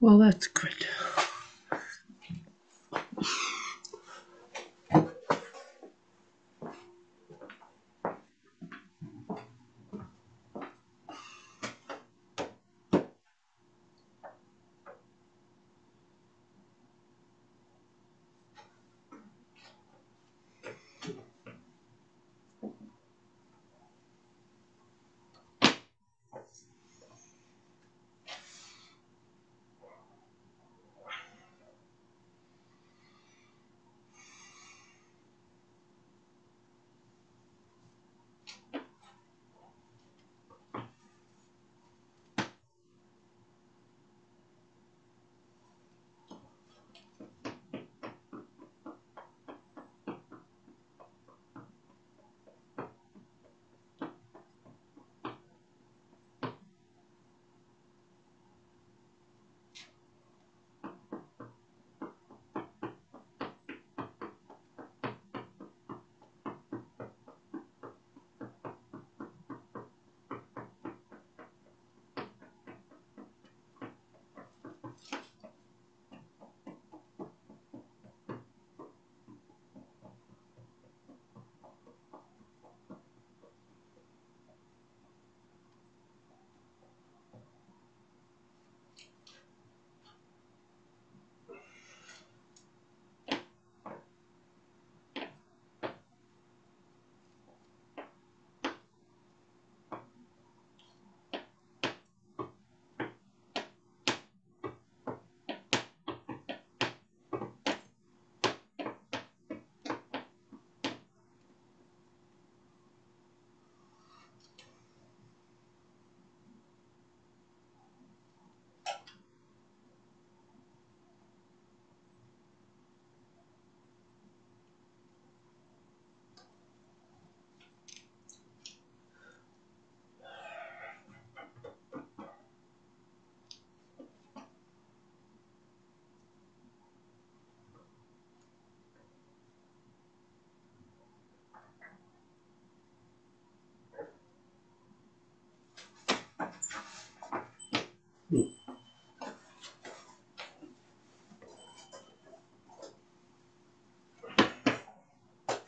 Well, that's good.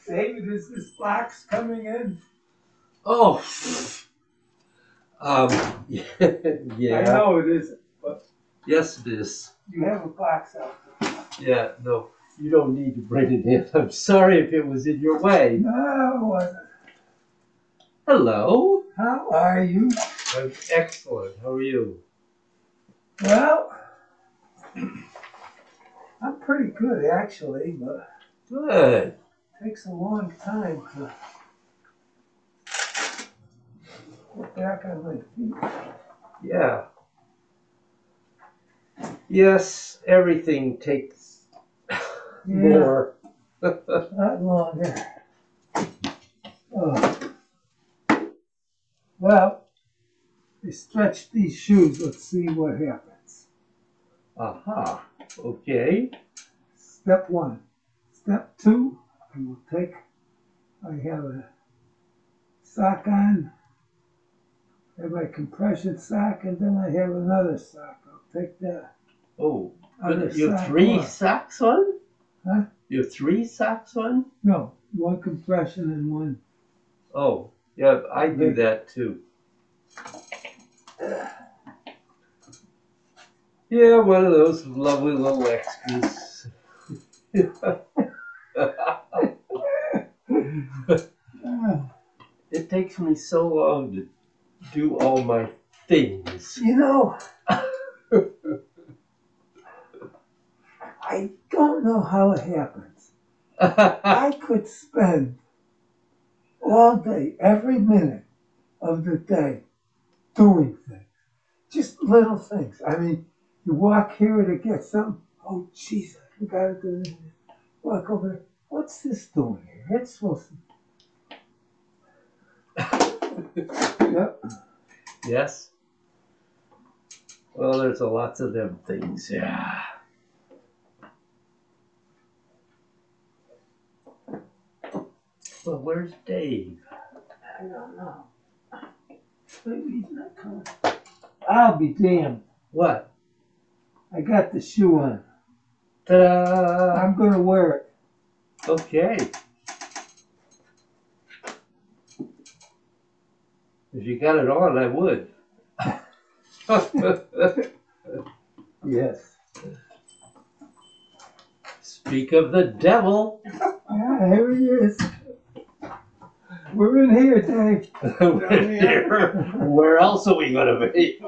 David, is this box coming in? Oh, yeah. I know it isn't, but Yes, it is. you have a box out there. Yeah, no, you don't need to bring it in. I'm sorry if it was in your way. No, it wasn't. Hello. How are you? I'm excellent. How are you? Well, I'm pretty good actually, but Good. it takes a long time to get back on my feet. Yeah. Yes, everything takes more. Not longer. Oh. Well, I stretched these shoes. Let's see what happens. Aha. Okay. Step one. Step two, I will take, I have a sock on, I have my compression sock, and then I have another sock. I'll take that. Oh, Other you have sock three off. socks on? Huh? You have three socks on? No, one compression and one. Oh, yeah, I do that too. Yeah, one of those lovely little extras. It takes me so long to do all my things. You know, I don't know how it happens. I could spend all day, every minute of the day, doing things. Just little things. I mean, you walk here to get something. Oh, jeez, I forgot to do this. Walk over there. What's this doing here? It's supposed to. Yep. Yes? Well, there's lots of them things, yeah. Well, where's Dave? I don't know. Maybe he's not coming. I'll be damned. What? I got the shoe on. Ta-da! I'm gonna wear it. Okay. If you got it on, I would. Yes. Speak of the devil. Yeah, here he is. We're in here, Dave. We're here. Where else are we going to be?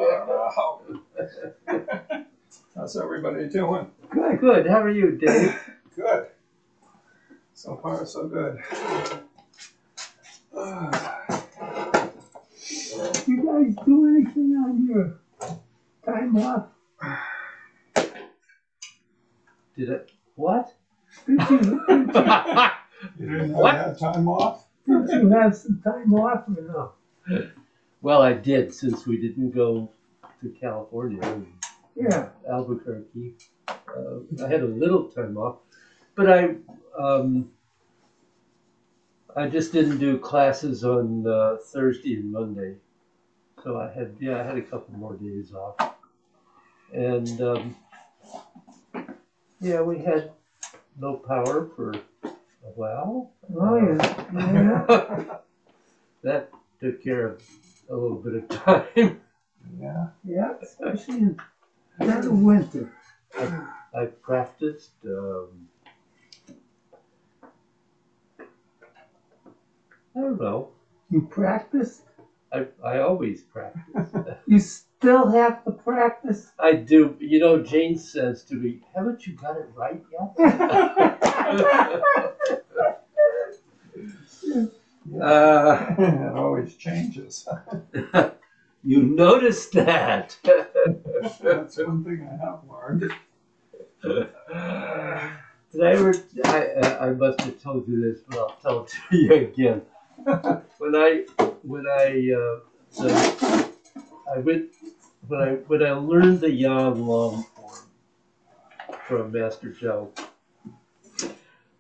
How's everybody doing? Good. Good. How are you, Dave? Good. So far, so good. You guys do anything on your time off? Did it? What? Did you You didn't What? have time off? have some time off or no? Well, I did since we didn't go to California, Yeah. Albuquerque. I had a little time off, but I just didn't do classes on Thursday and Monday, so I had a couple more days off, and we had no power for a while. Oh, yeah. Yeah. That took care of a little bit of time. Yeah. Yeah, especially in the winter. I practiced. I don't know. You practiced? I always practice. You still have to practice? I do. You know, Jane says to me, "Haven't you got it right yet?" It always changes. You noticed that. That's one thing I have learned. Did I ever? I must have told you this, but I'll tell it to you again. When I learned the yang long form from Master Joe,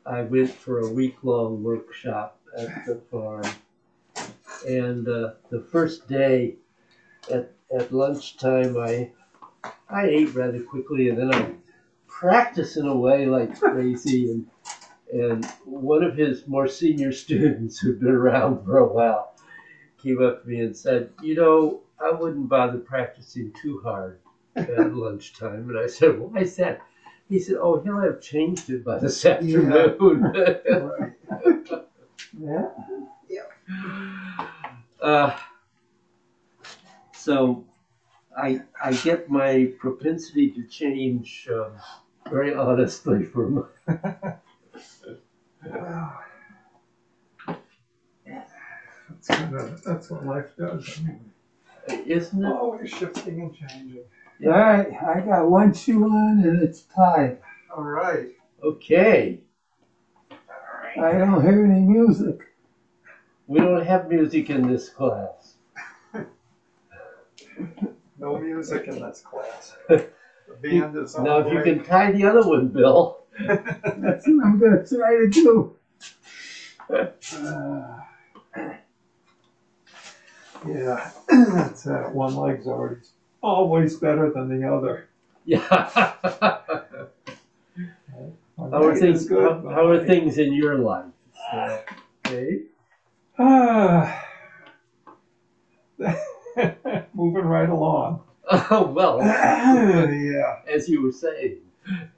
I went for a week-long workshop at the farm, and the first day at lunchtime I ate rather quickly, and then I practiced in a way like crazy, and one of his more senior students who'd been around for a while came up to me and said, "You know, I wouldn't bother practicing too hard at lunchtime." And I said, "Why is that?" He said, "Oh, he'll have changed it by this afternoon." Right. Yeah. So I get my propensity to change very honestly from. That's what life does. Isn't it? Always shifting and changing. All right, I got one shoe on and it's tied. All right. Okay. I don't hear any music. We don't have music in this class. No music in this class. The band is on Now, if you break. can tie the other one, Bill. That's what I'm going to try to do. Yeah, that's one leg's always better than the other. Yeah. My How are right things? is good, How are things in your life? Okay. Moving right along. Oh well. Yeah. As you were saying.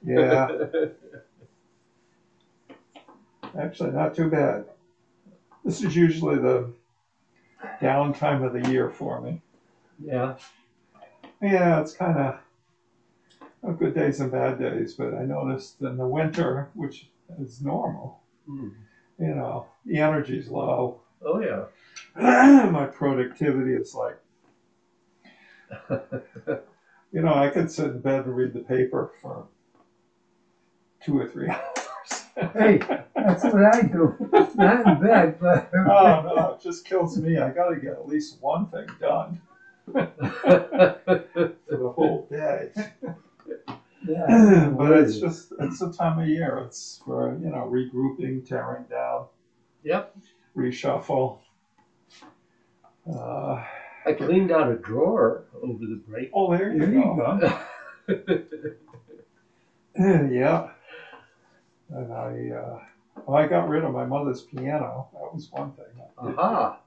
Yeah. Actually, not too bad. This is usually the down time of the year for me. Yeah. Yeah, it's kind of good days and bad days, but I noticed in the winter, which is normal, you know, the energy's low. Oh yeah. My productivity is like, you know, I could sit in bed and read the paper for 2 or 3 hours. Hey, that's what I do. Not in bed, but. Oh no, it just kills me. I got to get at least one thing done for the whole day. Yeah. But it's the time of year. It's for, you know, regrouping, tearing down. Yep. Reshuffle. I cleaned out a drawer over the break. Oh, there you There you go. go. Yeah. And I got rid of my mother's piano. That was one thing. Aha.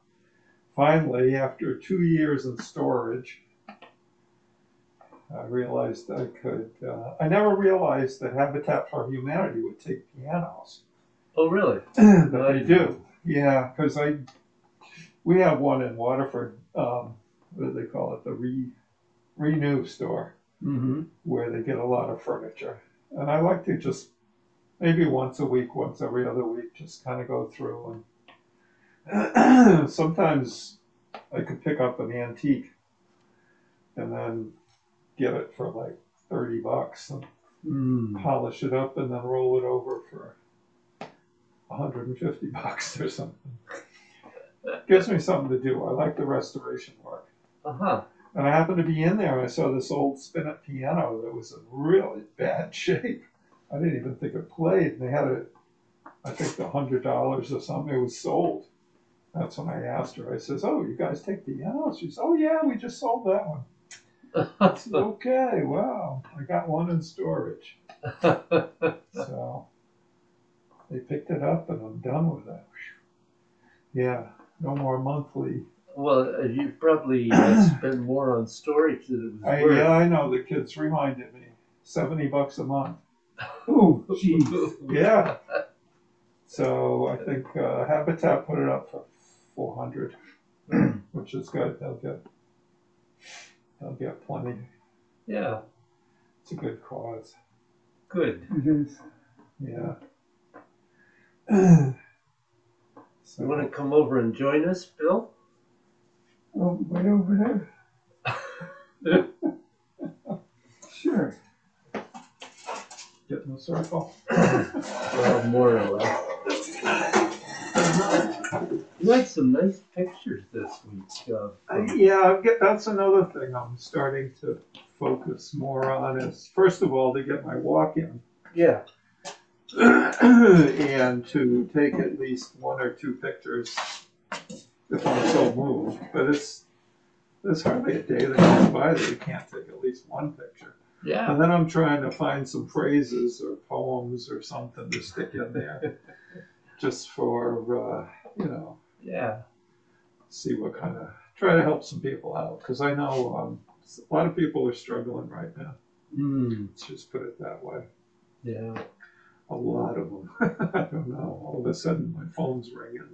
Finally, after 2 years in storage, I realized I could. I never realized that Habitat for Humanity would take pianos. Oh, really? But they do. Yeah, because we have one in Waterford. What do they call it? The Renew store, Mm-hmm. where they get a lot of furniture. And I like to just maybe once a week, once every other week, just kind of go through. And sometimes I could pick up an antique and then get it for like $30 and polish it up and then roll it over for $150 or something. Gives me something to do. I like the restoration work. Uh-huh. And I happened to be in there and I saw this old spinet piano that was in really bad shape. I didn't even think it played. And they had it, I think, $100 or something. It was sold. That's when I asked her. I says, "Oh, you guys take pianos?" She says, "Oh, yeah, we just sold that one." I said, "Okay, wow. I got one in storage." So they picked it up and I'm done with it. Yeah, no more monthly. Well, you probably spend more on storage than it was worth. Yeah, I know. The kids reminded me. $70 a month. Oh, jeez. Yeah. So I think Habitat put it up for $400, which is good. They'll get plenty. Yeah. It's a good cause. Good. It is. Yeah. You want to come over and join us, Bill? Oh, right over there. Sure. Get in the circle. Well, more or less. You had some nice pictures this week. Yeah, that's another thing I'm starting to focus more on is, first of all, to get my walk in. Yeah. And to take at least one or two pictures if I'm so moved. But there's hardly a day that goes by that you can't take at least one picture. Yeah. And then I'm trying to find some phrases or poems or something to stick in there just for, Yeah. see what kind of, try to help some people out. Because I know a lot of people are struggling right now. Let's just put it that way. Yeah. A lot of them. I don't know. All of a sudden, my phone's ringing.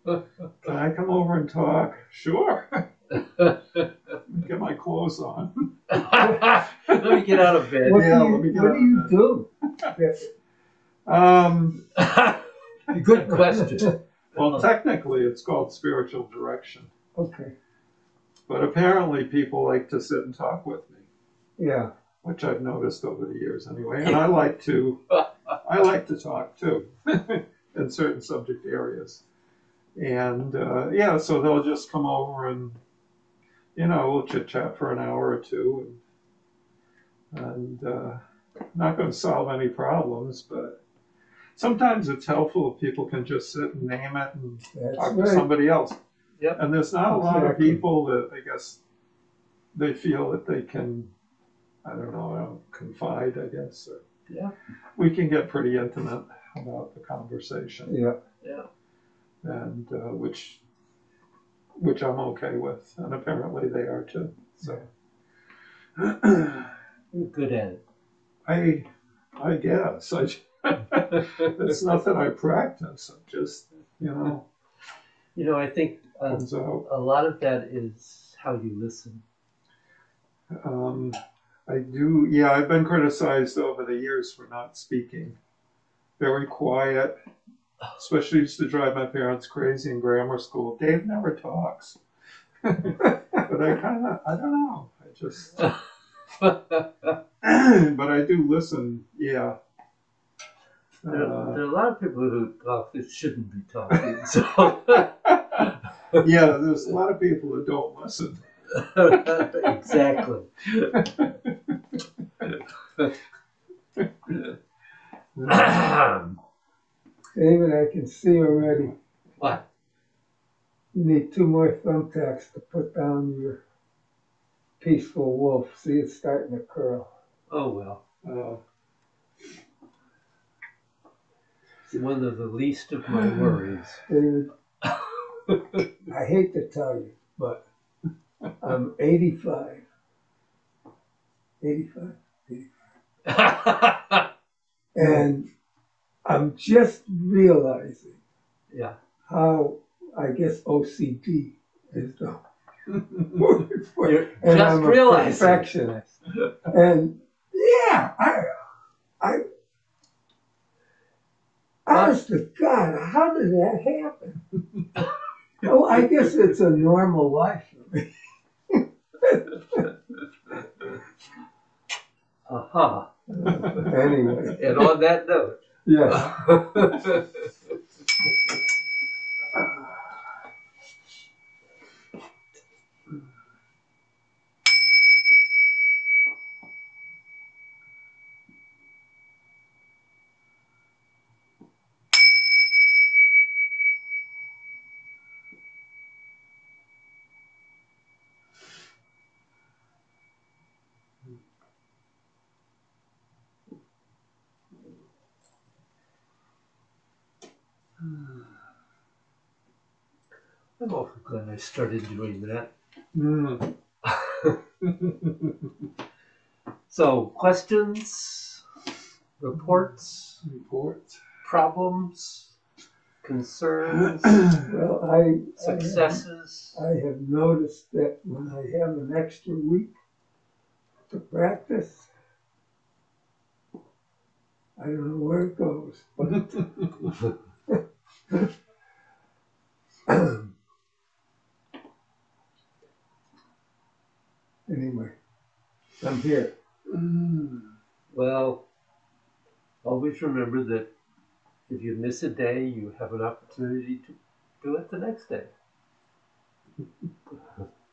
And, can I come over and talk? Sure. Get my clothes on. Let me get out of bed. What Yeah, do let me you, get what out do you do? Good question. Well, technically, it's called spiritual direction. Okay. But apparently, people like to sit and talk with me, Yeah. which I've noticed over the years anyway. And I like to talk too in certain subject areas. And yeah, so they'll just come over and, we'll chit chat for an hour or two. And not going to solve any problems, but sometimes it's helpful if people can just sit and name it and talk to somebody else. Yep. And there's not a lot of people that, I guess, they feel that they can, I don't know, confide, I guess. Or Yeah. we can get pretty intimate about the conversation. Yeah. Yeah. And which I'm okay with. And apparently they are too. So You're good at it. I guess. It's not that I practice. I just, I think comes out. a lot of that is how you listen. I do, yeah, I've been criticized over the years for not speaking. Very quiet, especially used to drive my parents crazy in grammar school. Dave never talks. But I don't know. I just, but I do listen, yeah. There are a lot of people who talk that shouldn't be talking. So. Yeah, there's a lot of people that don't listen. Exactly. David, I can see already. What? You need 2 more thumbtacks to put down your peaceful wolf. See, it's starting to curl. Oh well. Oh, It's one of the least of my worries. David, I hate to tell you, but I'm 85. 85. And I'm just realizing Yeah. how, I guess, OCD is the You're and just I'm a realizing. perfectionist. And yeah, I honest to God, how did that happen? Oh, I guess it's a normal life for me. Aha. Anyway, And on that note. yeah. I'm awful glad I started doing that. mm. So, questions, reports, Report. problems, concerns, Well, successes. I have noticed that when I have an extra week to practice, I don't know where it goes, but anyway, I'm here. Well, always remember that if you miss a day, you have an opportunity to do it the next day.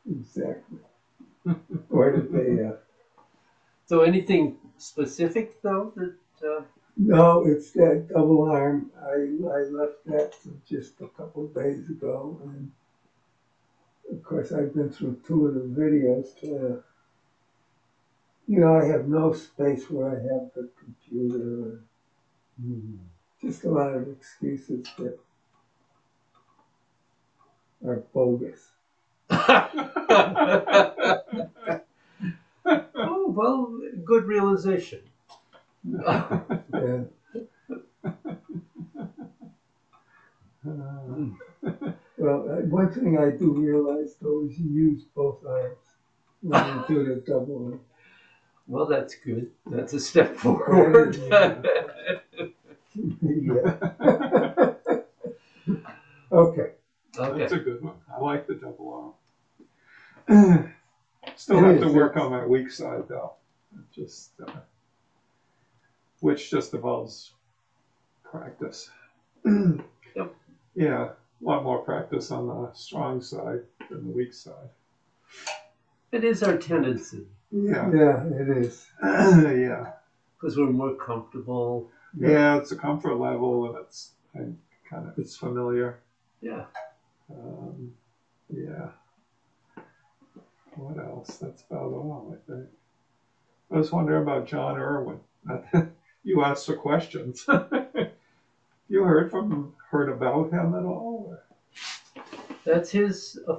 Exactly. Or the day after. So, anything specific though that? No, it's that double arm. I left that just a couple of days ago, and of course I've been through two of the videos. I have no space where I have the computer. Just a lot of excuses that are bogus. Oh well, good realization. Yeah. Well, one thing I do realize though is you use both arms when you do the double arm. Well, that's good. That's a step forward. Yeah. Okay. Okay. That's a good one. I like the double arm. Still have to work on my weak side though. Just which just involves practice. Yep. Yeah, a lot more practice on the strong side than the weak side. It is our tendency Yeah. Yeah, it is. Yeah. because we're more comfortable. Yeah, it's a comfort level and it's familiar. Yeah. Yeah. What else? That's about all, I think. I was wondering about John Irwin. You asked the questions. You heard about him at all? That's a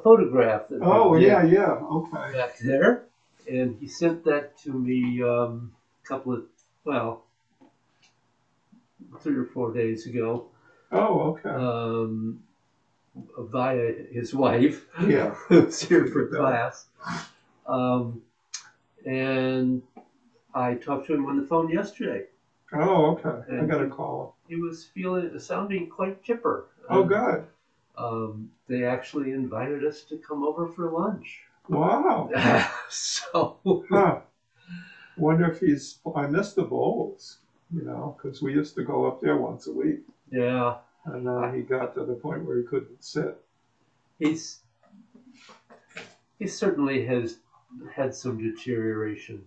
photograph. That Oh, we did yeah, okay. back there, and he sent that to me a couple of, well, 3 or 4 days ago. Oh, okay. Via his wife, Yeah. who's here for class. And I talked to him on the phone yesterday. Oh, okay. I And got to call he was sounding quite chipper. him. Oh, good. They actually invited us to come over for lunch. Wow. So, Huh. Wonder if I missed the bowls, because we used to go up there once a week. yeah, And then he got to the point where he couldn't sit. he certainly has had some deterioration.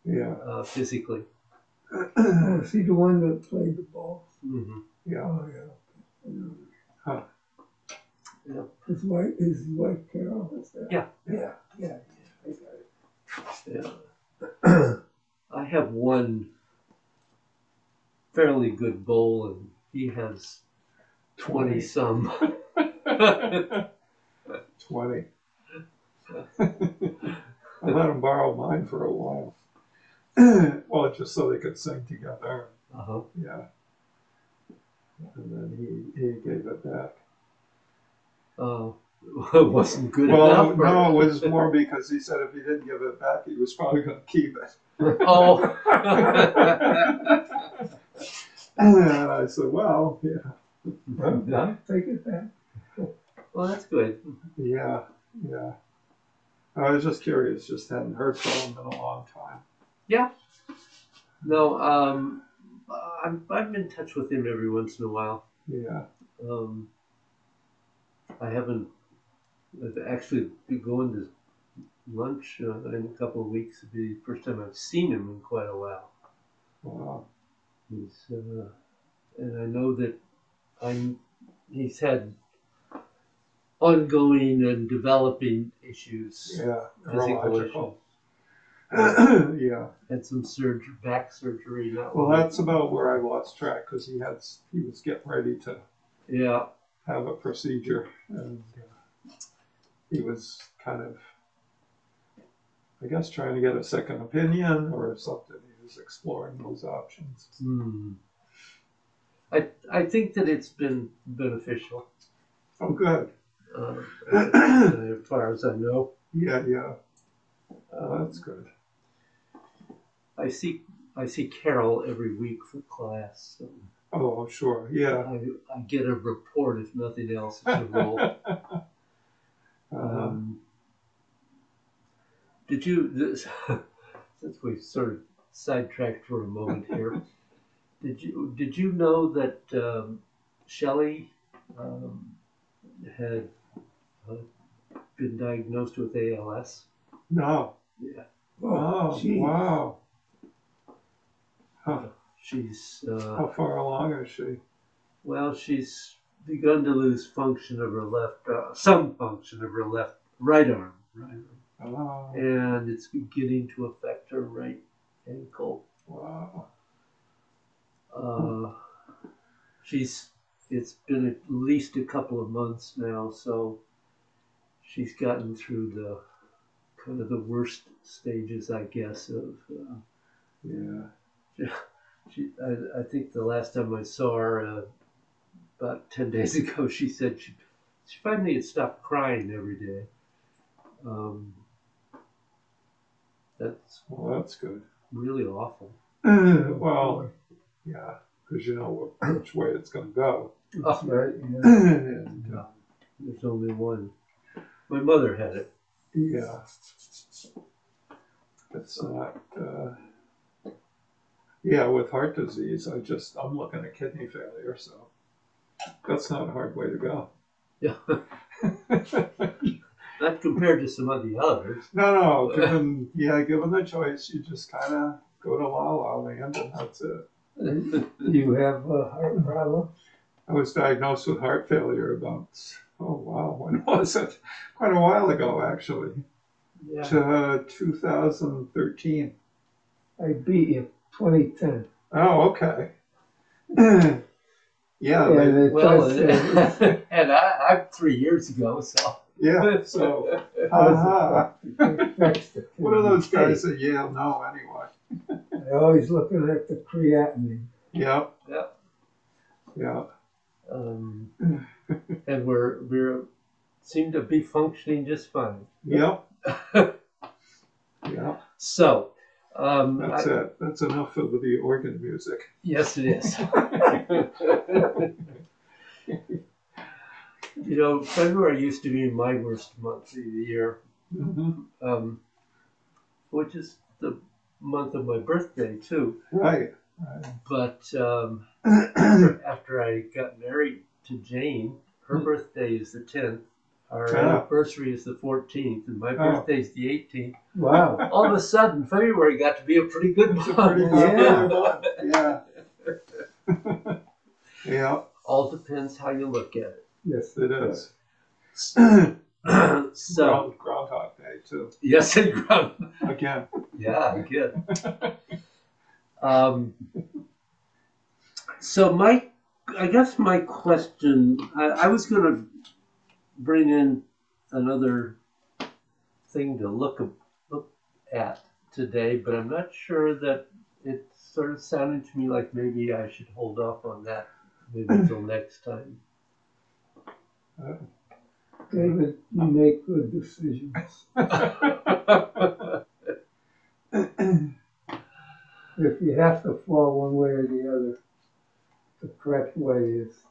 Yeah. Physically. Oh, is he the one that played the ball? Mm-hmm. Yeah. Oh, yeah. Huh. His wife Carol, is that? Yeah. Yeah. I got it. have one fairly good bowl, and he has 20 some. 20. I let him borrow mine for a while. Well, just so they could sing together. Uh-huh. Yeah. And then he gave it back. Oh, it wasn't good Well, enough. no, it was more because he said if he didn't give it back, he was probably going to keep it. Oh. And I said, well, yeah. I'll take it back. Well, that's good. Yeah, yeah. I was just curious, just hadn't heard from him in a long time. Yeah. No, I'm in touch with him every once in a while. Yeah. I haven't actually been going to lunch in a couple of weeks. It'll be the first time I've seen him in quite a while. Wow. He's and I know that he's had ongoing and developing issues. Yeah. Physical Neurological. issues. Yeah. Had some back surgery. Not Well, long. that's about where I lost track because he was getting ready to Yeah. have a procedure, and he was kind of, I guess, trying to get a second opinion or something. He was exploring those options. I think that it's been beneficial. Oh, good. As far as I know. Yeah, yeah. That's good. I see Carol every week for class. So Oh, I'm sure. Yeah. I get a report if nothing else. It's a role. Did you? Since we sort of sidetracked for a moment here, did you know that Shelley had been diagnosed with ALS? No. Yeah. Oh, geez. wow. Huh. She's How far along is she? well, she's begun to lose function of her some function of her right arm, Oh, and it's beginning to affect her right ankle. wow. It's been at least a couple of months now, so she's gotten through the kind of the worst stages, I guess, of. Yeah. I think the last time I saw her, about 10 days ago, she said she finally had stopped crying every day. Well, that's good. Really awful. Well, yeah, because you know which way it's going to go. That's right. Yeah. And, There's only one. My mother had it. yeah. It's not. Yeah, with heart disease, I'm looking at kidney failure, so that's not a hard way to go. Yeah. Not compared to some of the others. No, given the choice, you just kind of go to La La Land and that's it. You have a heart problem? I was diagnosed with heart failure about, when was it? Quite a while ago, actually. Yeah. 2013. I beat you, 2010. Oh, okay. Yeah. Well, and I'm 3 years ago, so. Yeah, so. What are those guys at Yale know anyway? They're always looking at the creatinine. Yeah. Yeah. Yeah. And we're seem to be functioning just fine. Yep. Yeah. So. That's it. That's enough of the organ music. Yes, it is. You know, February used to be my worst month of the year, which is the month of my birthday too. Right. But after I got married to Jane, her birthday is the 10th. Our anniversary is the 14th, and my birthday is the 18th. Wow. All of a sudden, February got to be a pretty good month. Yeah. Yeah. All depends how you look at it. Yes, It is. So, Groundhog Day, too. yes, and Again. yeah, again. So I guess my question, I was going to bring in another thing to look at today, but I'm not sure that it sort of sounded to me like maybe I should hold off on that maybe until next time. David, you make good decisions. If you have to fall one way or the other, the correct way is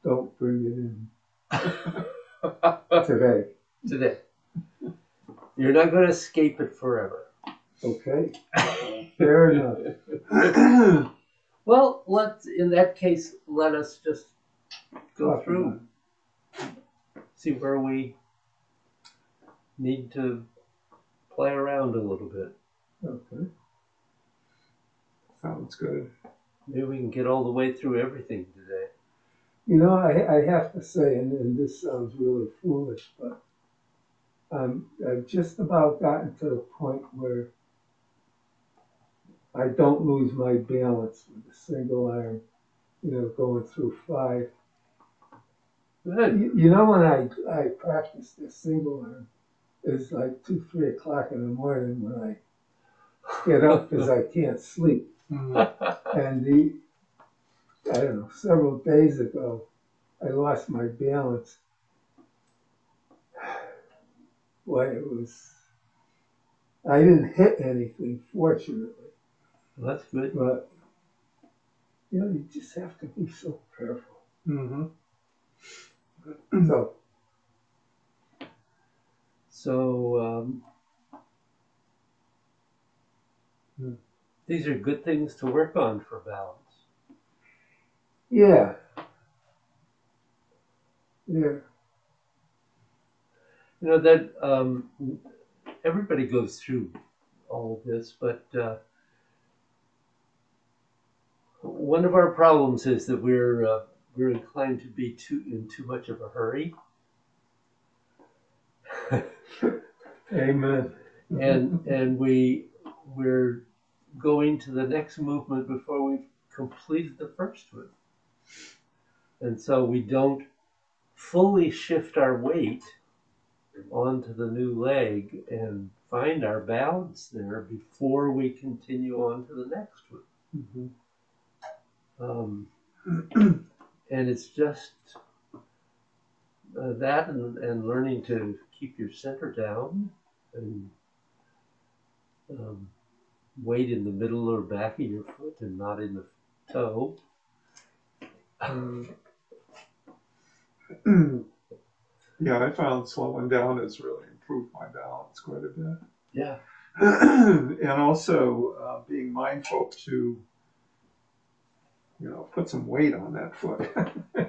don't bring it in today. Today. You're not going to escape it forever. Okay? Fair enough. Well, in that case, let us just go Talk through, see where we need to play around a little bit. Okay. Sounds good. Maybe we can get all the way through everything today. You know, I have to say, and this sounds really foolish, but I've just about gotten to the point where I don't lose my balance with a single arm, going through 5. Good. You know, when I practice this single arm, it's like 2, 3 o'clock in the morning when I get up because I can't sleep. And I don't know, several days ago, I lost my balance. Boy, I didn't hit anything, fortunately. Well, that's good. But, you just have to be so careful. Mm-hmm. So, these are good things to work on for balance. yeah. Yeah. You know that everybody goes through all of this, but one of our problems is that we're inclined to be in too much of a hurry. Amen. And we're going to the next movement before we've completed the first one. And so we don't fully shift our weight onto the new leg and find our balance there before we continue on to the next one. Mm-hmm. And it's just that and learning to keep your center down and weight in the middle or back of your foot and not in the toe. Yeah, I found slowing down has really improved my balance quite a bit. Yeah. And also being mindful to, put some weight on that foot.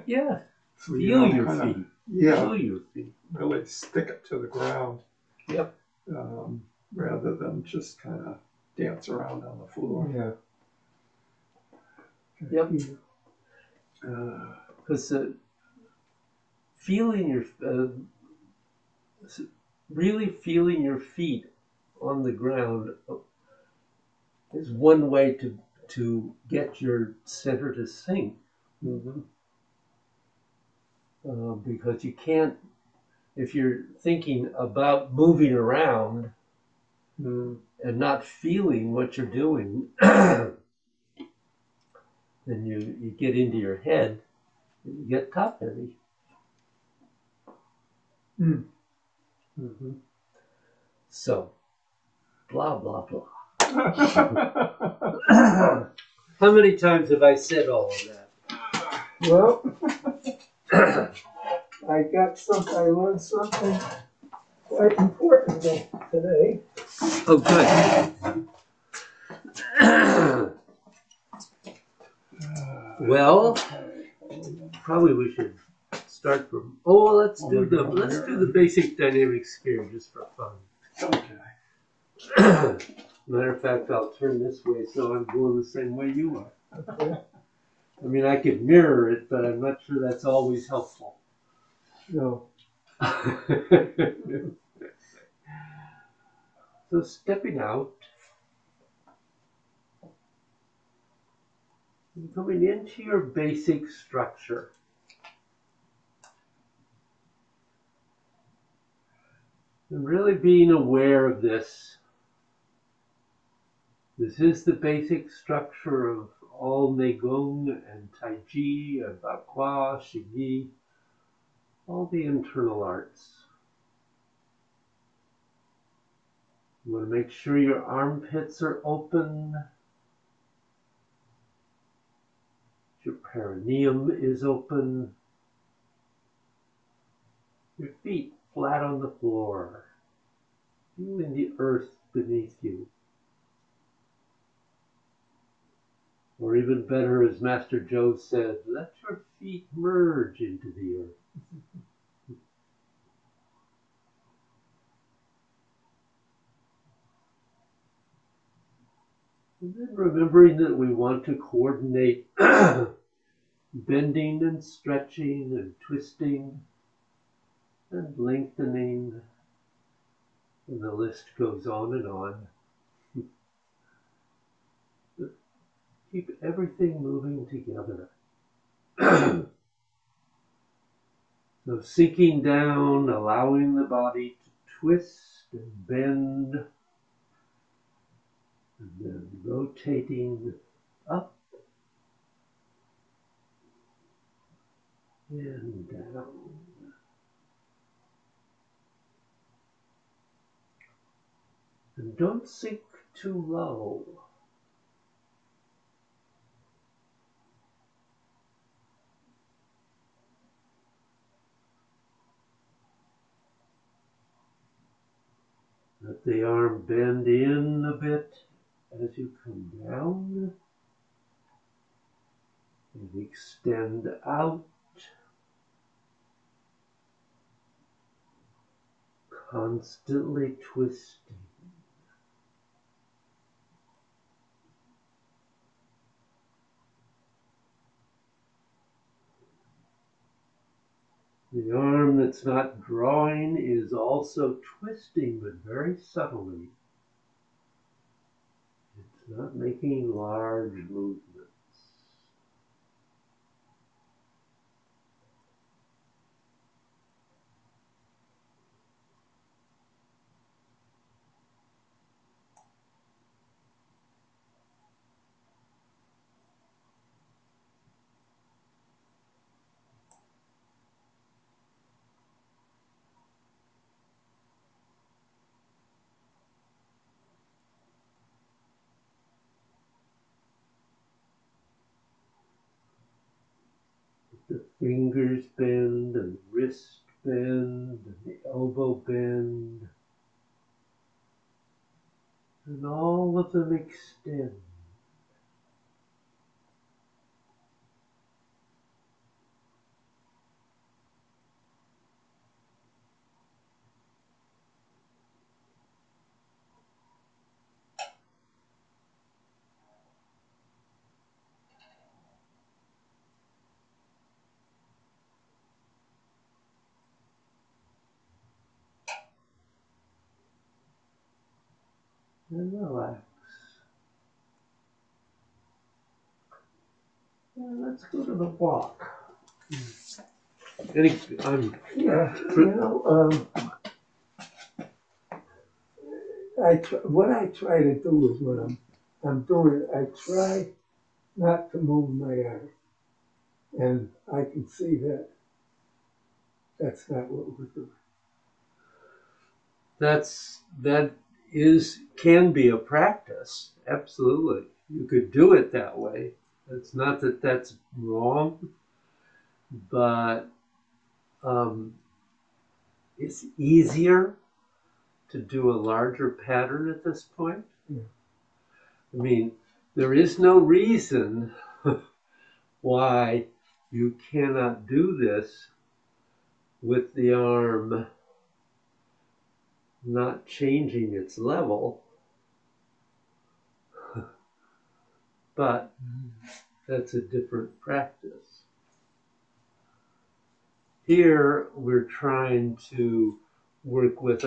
Yeah. So Feel your feet. Yeah. Feel your feet. Really stick it to the ground. Yep. Rather than just kind of dance around on the floor. Yeah. Yep. Because really feeling your feet on the ground is one way to get your center to sink. Mm-hmm. Because you can't, if you're thinking about moving around and not feeling what you're doing, then you get into your head and you get top heavy. Mm-hmm. So, blah, blah, blah. How many times have I said all of that? Well, I learned something quite important today. Oh, good. Well, probably we should start from. Oh, let's do the basic dynamics here just for fun. Okay. Matter of fact, I'll turn this way so I'm going the same way you are. Okay. I mean, I could mirror it, but I'm not sure that's always helpful. No. So stepping out. And coming into your basic structure. And really being aware of this. This is the basic structure of all Neigong and Taiji and Bakwa, Shigi, all the internal arts. You want to make sure your armpits are open. Your perineum is open. Your feet flat on the floor. Feeling the earth beneath you. Or even better, as Master Joe said, let your feet merge into the earth. And then remembering that we want to coordinate bending and stretching and twisting and lengthening, and the list goes on and on. But keep everything moving together. So sinking down, allowing the body to twist and bend, and then rotating up and down. And don't sink too low. Let the arm bend in a bit as you come down. And extend out. Constantly twisting. The arm that's not drawing is also twisting, but very subtly. It's not making large movements. The fingers bend, and the wrist bend, and the elbow bend, and all of them extend. And relax. And let's go to the walk. Yeah, what I try to do is when I'm doing it, I try not to move my arm, and I can see that that's not what we're doing. Can be a practice. Absolutely. You could do it that way. It's not that that's wrong, but it's easier to do a larger pattern at this point. Yeah. I mean, there is no reason why you cannot do this with the arm not changing its level, but that's a different practice. Here, we're trying to work with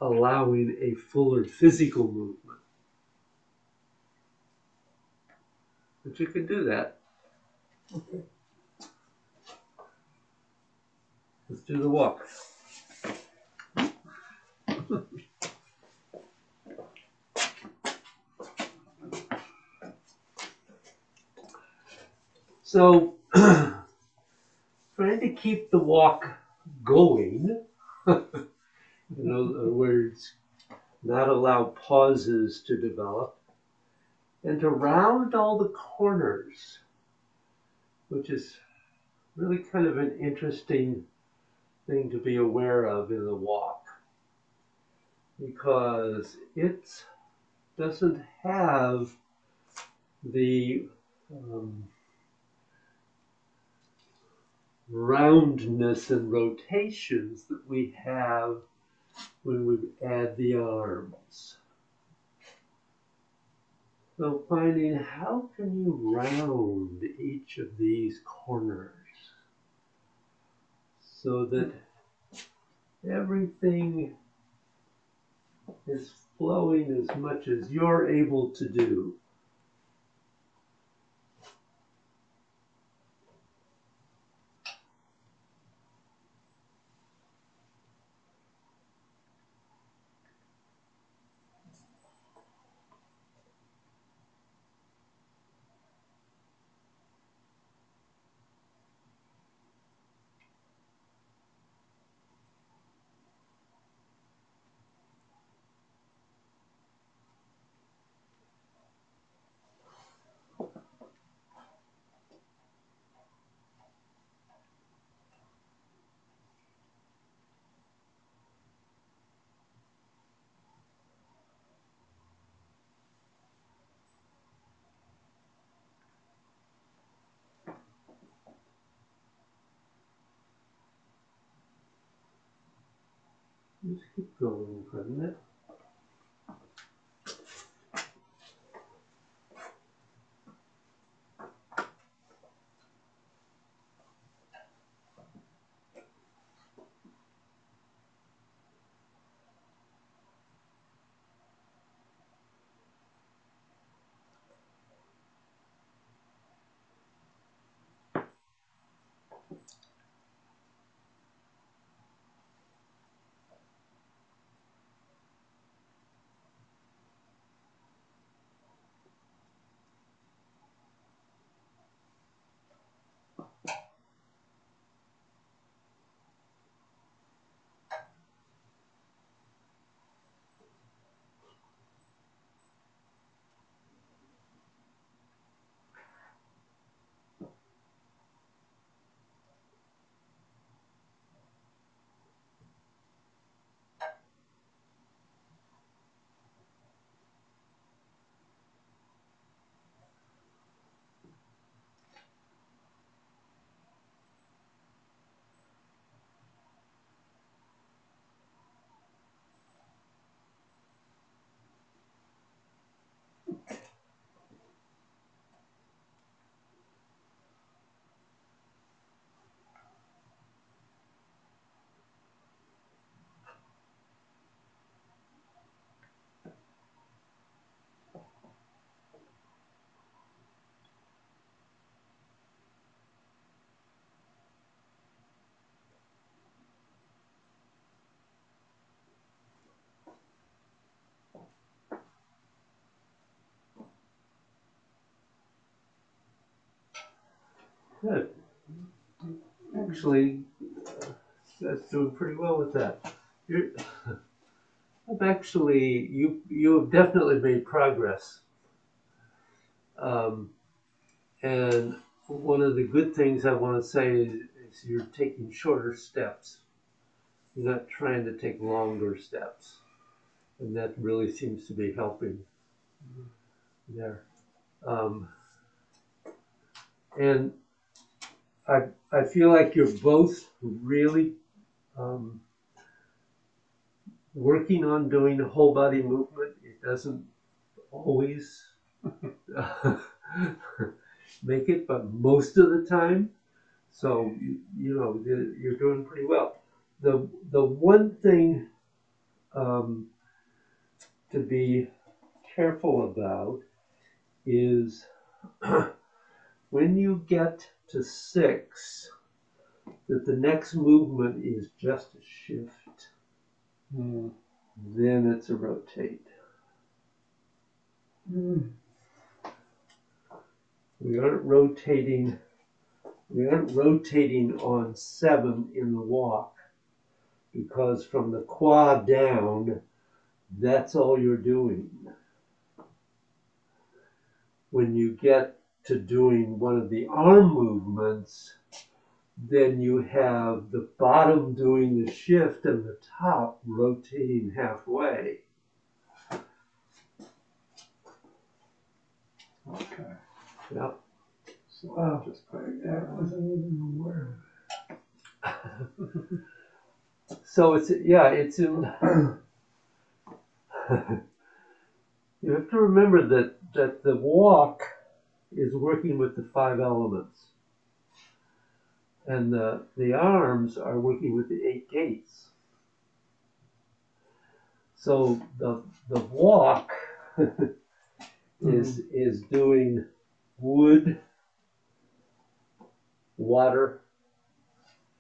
allowing a fuller physical movement. But you can do that. Okay. Let's do the walk. So, trying to keep the walk going, in other words, not allow pauses to develop, and to round all the corners, which is really kind of an interesting thing to be aware of in the walk, because it doesn't have the roundness and rotations that we have when we add the arms. So finding how can you round each of these corners so that everything is flowing as much as you're able to do. Just keep going for a minute. Good. Actually, that's doing pretty well with that. You're, I've actually, you have definitely made progress. And one of the good things I want to say is you're taking shorter steps. You're not trying to take longer steps. And that really seems to be helping there. And I feel like you're both really working on doing a whole body movement. It doesn't always make it, but most of the time. So, you know, you're doing pretty well. The one thing to be careful about is when you get to 6, that the next movement is just a shift, then it's a rotate. We aren't rotating. We aren't rotating on 7 in the walk, because from the quad down, that's all you're doing. When you get to doing one of the arm movements, then you have the bottom doing the shift and the top rotating halfway. Okay. Yeah. So Wow, just put it I down. wasn't even aware So it's in. You have to remember that the walk is working with the 5 elements, and the arms are working with the 8 gates. So the walk is doing wood, water,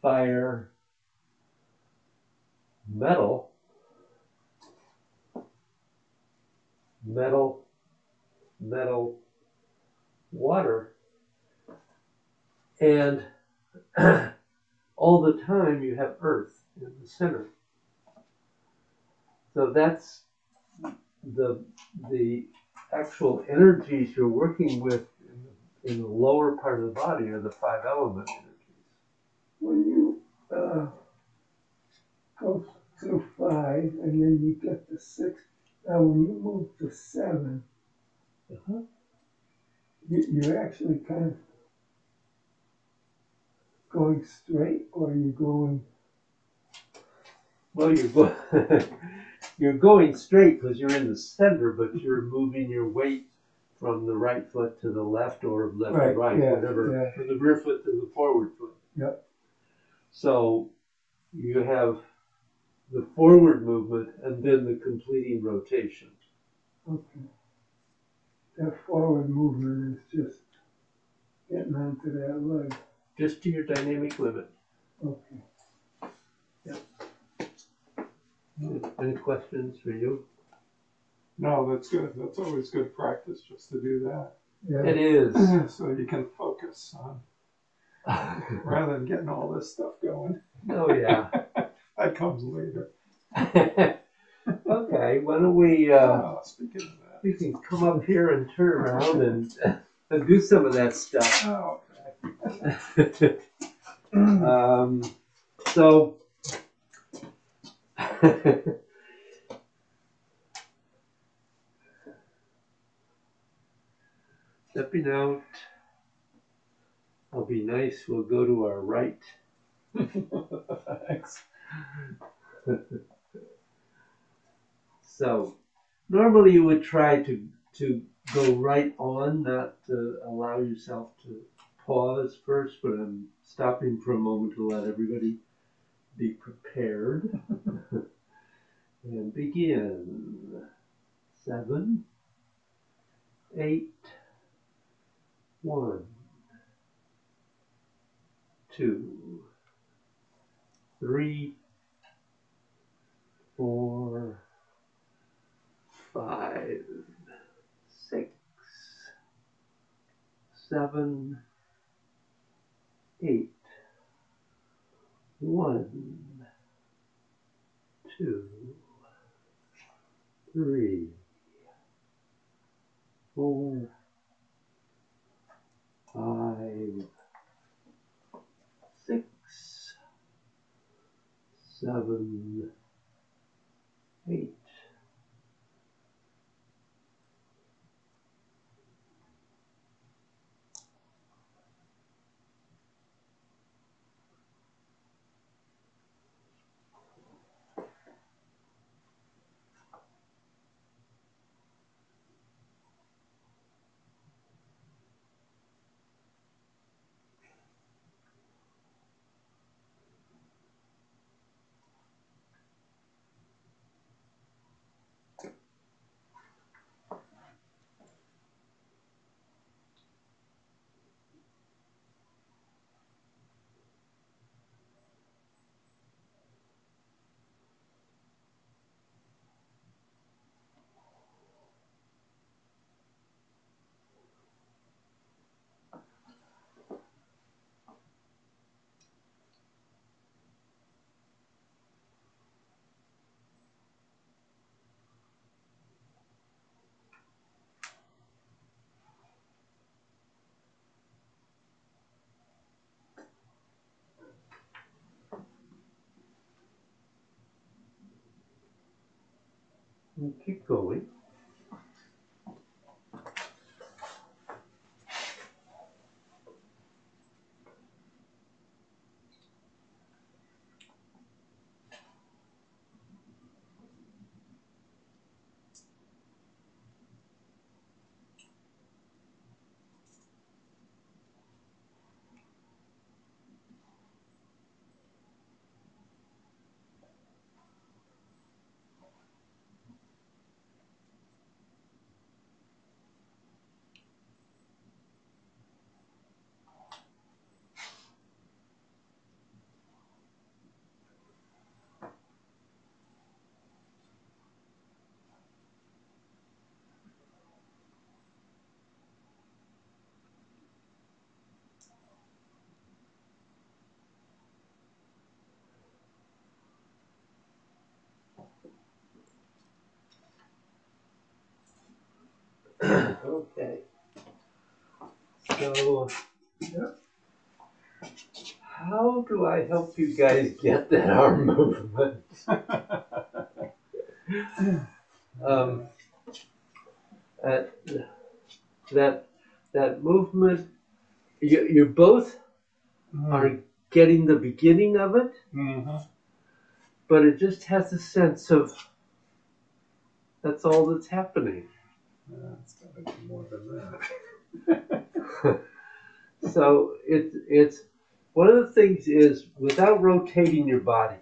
fire, metal, metal, metal, water, and all the time you have earth in the center. So that's the actual energies you're working with in the lower part of the body are the 5 element energies. when you go through 5 and then you get to 6. Now, when you move to 7, you're actually kind of going straight, or you're going. Well, you're going straight because you're in the center, but you're moving your weight from the right foot to the left, or left to right, yeah, whatever, yeah. from the rear foot to the forward foot. Yep. So you have the forward movement and then the completing rotation. Okay. That forward movement is just getting onto that leg. Just to your dynamic limit. Okay. Any questions for you? No, that's good. That's always good practice just to do that. Yeah. It is. So you can focus on, rather than getting all this stuff going. Oh, yeah. That comes later. Okay, why don't we, Speaking of that. we can come up here and turn around and do some of that stuff. Oh, So, stepping out, I'll be nice, we'll go to our right. thanks. So, normally you would try to go right on, not to allow yourself to pause first, but I'm stopping for a moment to let everybody be prepared. And begin. 7, 8, 1, 2, 3, 4, 5, 6, 7, 8, 1, 2, 3, 4, 5, 6, 7, 8. And keep going. Okay. So, how do I help you guys get that arm movement? um, uh, that movement, you both are getting the beginning of it, but it just has a sense of that's all that's happening. It's got to be more than that. So it's one of the things is without rotating your body,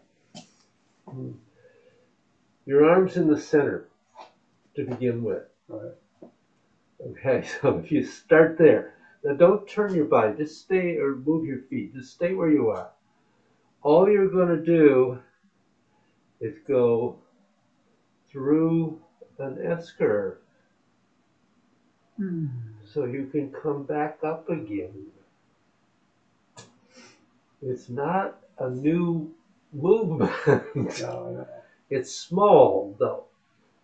your arm's in the center to begin with. Right. Okay, so if you start there, now don't turn your body, just stay or move your feet, just stay where you are. All you're going to do is go through an S curve so you can come back up again. It's not a new movement. No. It's small though.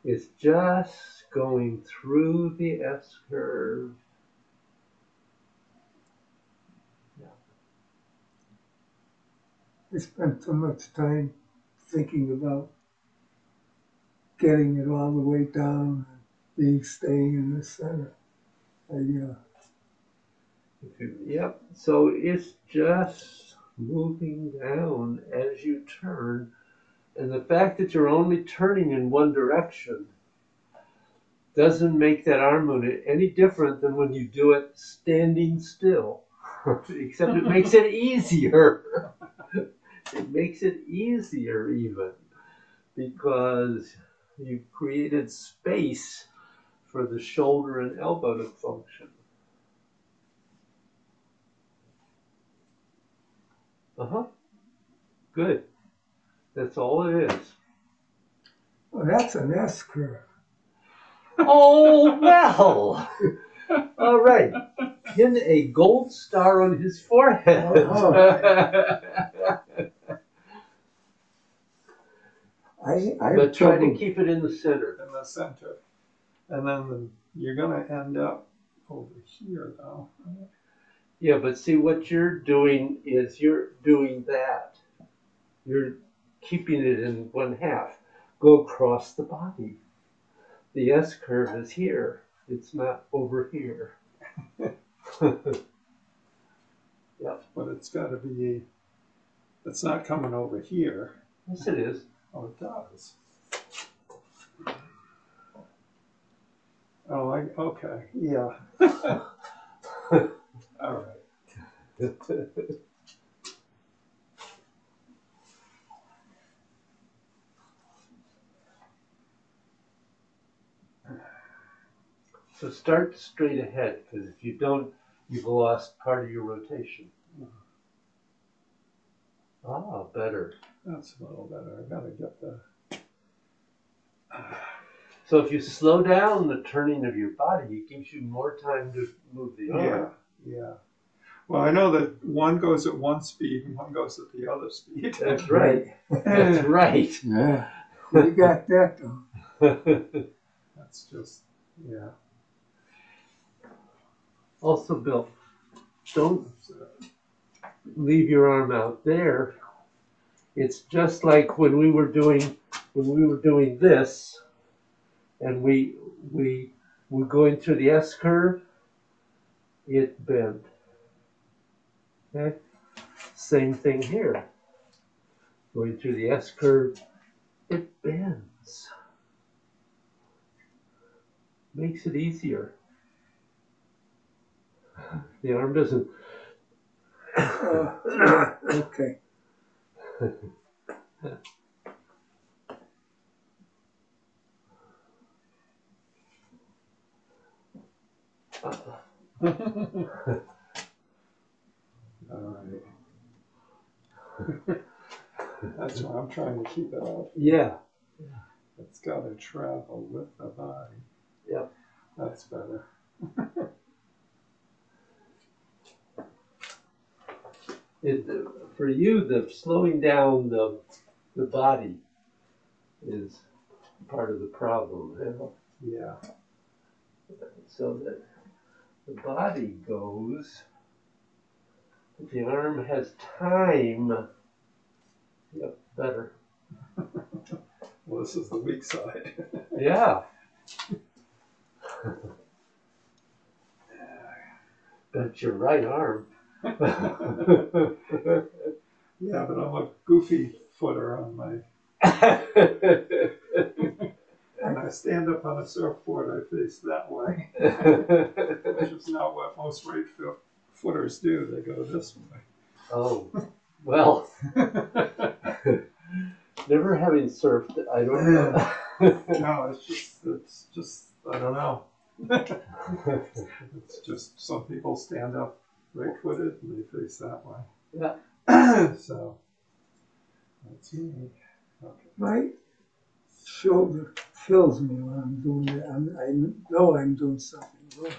It's just going through the S curve. I spent so much time thinking about getting it all the way down and staying in the center. Yep, so it's just moving down as you turn. And the fact that you're only turning in one direction doesn't make that arm movement any different than when you do it standing still. Except it makes it easier. It makes it easier even because you've created space for the shoulder and elbow to function. Good. That's all it is. Well, that's an S curve. Oh, well. All right. Pin a gold star on his forehead. But try to keep it in the center. In the center. And then you're going to end up over here, though. Yeah, but see, what you're doing is you're doing that. You're keeping it in one half. Go across the body. The S curve is here. It's not over here. Yep. But it's got to be, it's not coming over here. Yes, it is. Oh, it does. Oh, okay. Yeah. All right. So start straight ahead, because if you don't, you've lost part of your rotation. Ah, better. That's a little better. I gotta get the. So if you slow down the turning of your body, it gives you more time to move the arm. Yeah. Well, I know that one goes at one speed and one goes at the other speed. That's right. That's right. Yeah. You got that though. That's just, yeah. Also, Bill, don't leave your arm out there. It's just like when we were doing this. and we were going through the S curve, it bent. Okay? Same thing here. Going through the S curve, it bends. Makes it easier. The arm doesn't. Okay. All right. That's why I'm trying to keep it up. Yeah. It's got to travel with the body. Yep. That's better. For you, the slowing down the body is part of the problem. Yeah. So that the body goes, the arm has time. Yep, better. Well, this is the weak side. Yeah. That's your right arm. Yeah, but I'm a goofy footer on my. And I stand up on a surfboard, I face that way. Which is not what most right footers do. They go this way. Oh, well. Never having surfed, I don't know. No, it's just, I don't know. It's just some people stand up right-footed and they face that way. Yeah. So, that's me. Okay. My shoulder kills me when I'm doing that. I know I'm doing something wrong.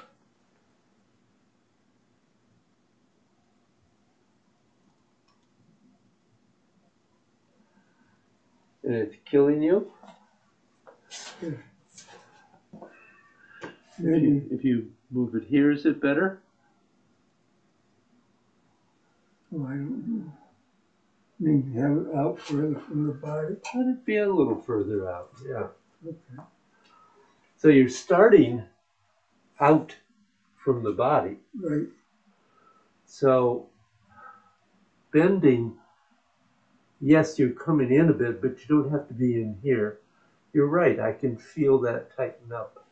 And it's killing you? Maybe. If you move it here, is it better? Oh, I don't know. Maybe have it out further from the body. Let it be a little further out, yeah. Okay. So you're starting out from the body. Right. So bending, yes, you're coming in a bit, but you don't have to be in here. You're right, I can feel that tighten up.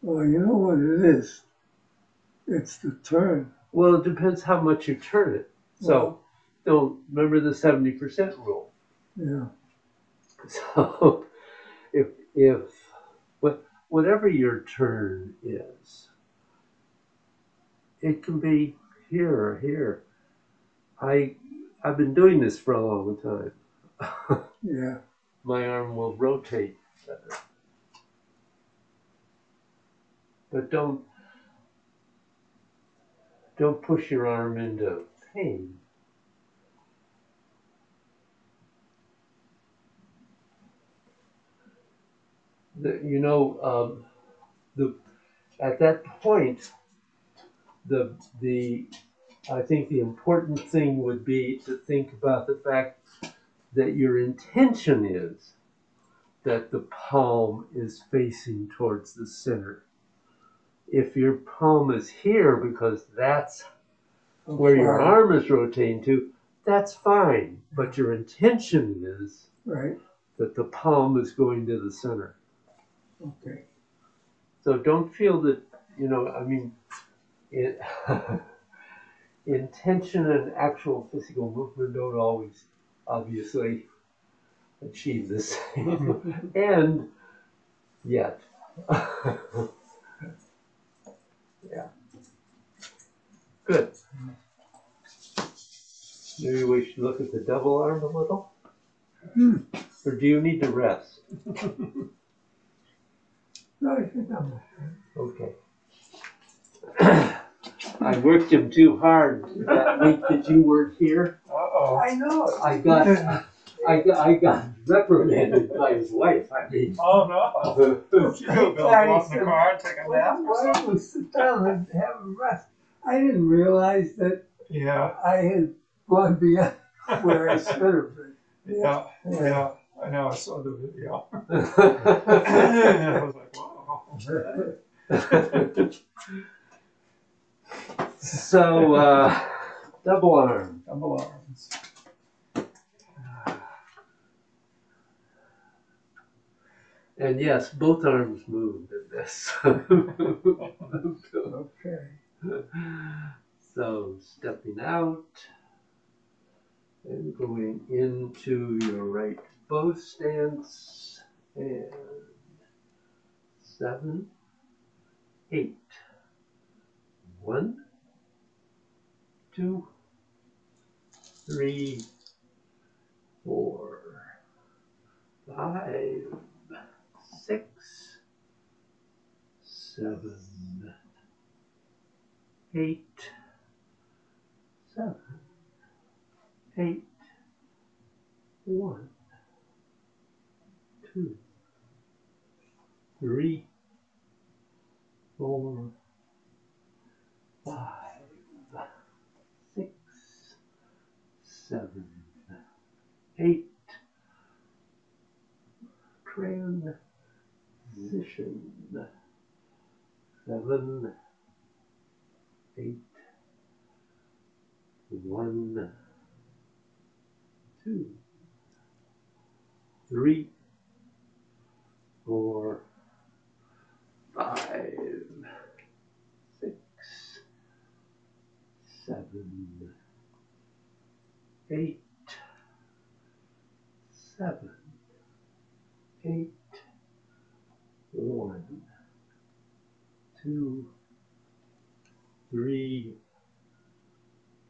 Well, you know what it is? It's the turn. Well, it depends how much you turn it. So don't remember the 70% rule. Yeah. So if whatever your turn is, it can be here or here. I've been doing this for a long time. Yeah. My arm will rotate better. But don't push your arm into pain. At that point, I think the important thing would be to think about the fact that your intention is that the palm is facing towards the center. If your palm is here because that's where your arm is rotating to, that's fine. But your intention is right. that the palm is going to the center. Okay. So don't feel that, intention and actual physical movement don't always, obviously, achieve the same end yet. Yeah. Good. Maybe we should look at the double arm a little? Or do you need to rest? No, I think I'm okay. I worked him too hard that week that you weren't here. Uh-oh. I know. I got reprimanded by his wife. I mean. Oh no. You go go off in the car and take a nap. Why don't we sit down and have a rest? I didn't realize that Yeah. I had gone beyond where I should have been. Yeah. I know, I saw the video. I was like, wow. So, double arm. Double arms. And yes, both arms moved in this. Okay. So, stepping out and going into your right bow stance. And 7, 8. 1, 2, 3, 4, 5, 6, 7, 8, 7, 8, 1, 2, 3, 4, 5, 6, 7, 8. Transition. 7, 8, 1, 2, 3, 4, 5, 6, 7, 8, 7, 8, 1, 2, 3,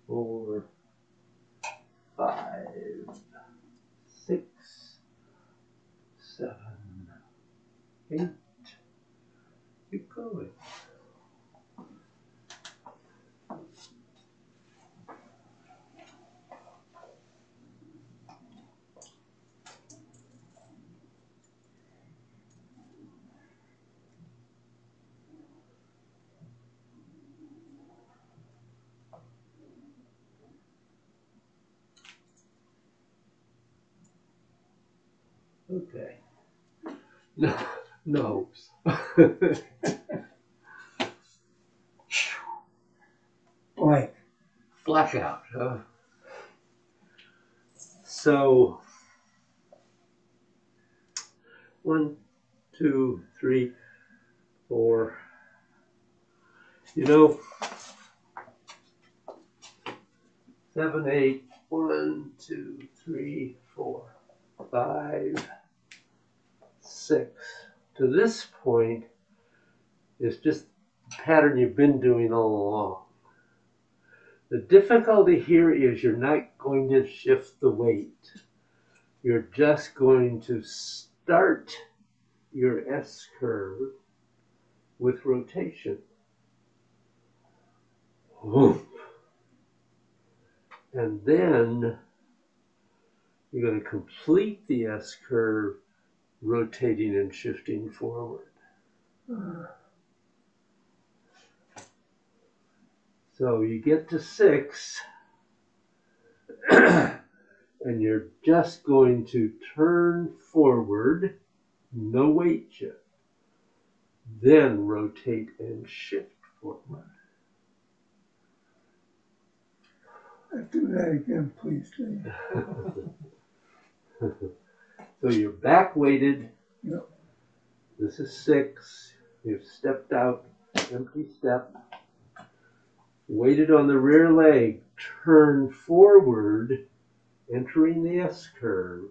4, 5, 6, 7, 8. Keep going. Okay. No. No. Blank. Blackout. Huh? So 1, 2, 3, 4. You know, 7, 8. 1, 2, 3, 4, 5, 6. To this point, it's just a pattern you've been doing all along. The difficulty here is you're not going to shift the weight. You're just going to start your S curve with rotation. And then you're going to complete the S curve rotating and shifting forward. So you get to 6 and you're just going to turn forward, no weight shift, then rotate and shift forward. Do that again, please, Dave. So you're back weighted. Yep. This is 6. You've stepped out, empty step. Weighted on the rear leg, turn forward, entering the S curve.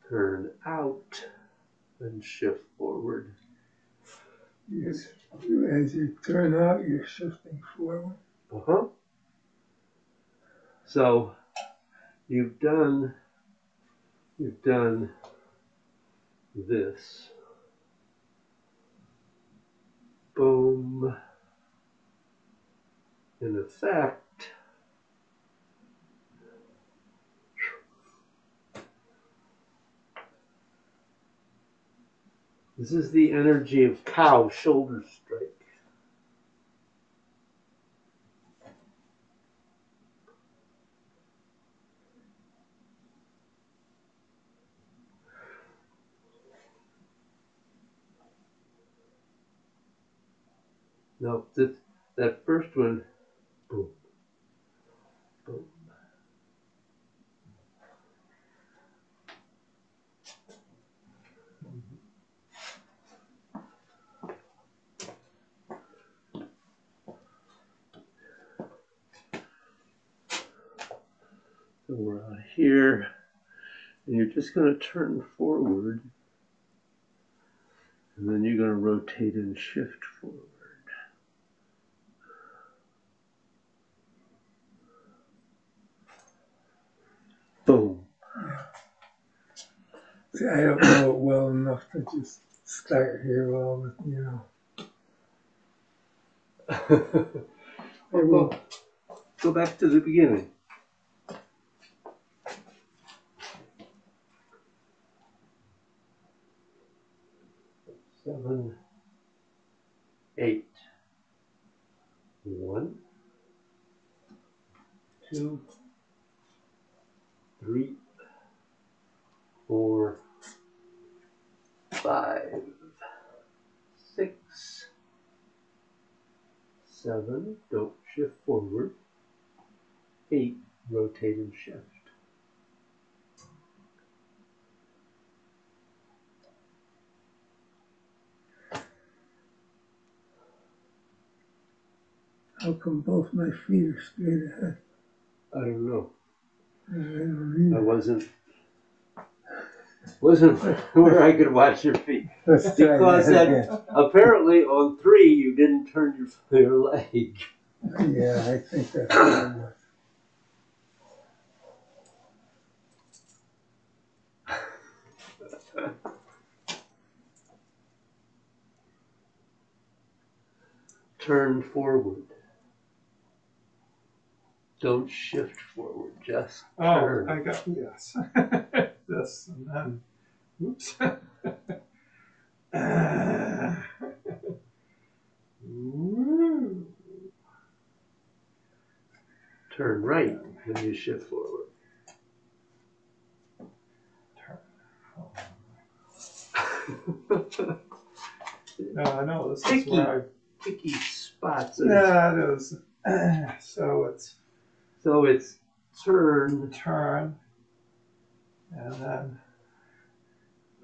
Turn out and shift forward. Yes. As you turn out, you're shifting forward. So you've done this. Boom. In effect, this is the energy of cow shoulder strike. No, that first one, boom, boom. So we're out here, and you're just going to turn forward, and then you're going to rotate and shift forward. Boom. See, I don't know it well enough to just start here all the, Well, go back to the beginning. Seven, 8. 1, 2, 3, 4, 5, 6, 7. Don't shift forward. 8. Rotate and shift. How come both my feet are straight ahead? I don't know. I don't I either. wasn't where I could watch your feet. Let's try Because that that apparently on 3 you didn't turn your leg. again. Yeah, I think that's what it was. Turn forward. Don't shift forward, just turn. Oh, I got, yes. This and then, oops. Woo. Turn right when you shift forward. No, I know, this is Picky. where Picky spots. yeah, it is. So it's turn. turn, and then,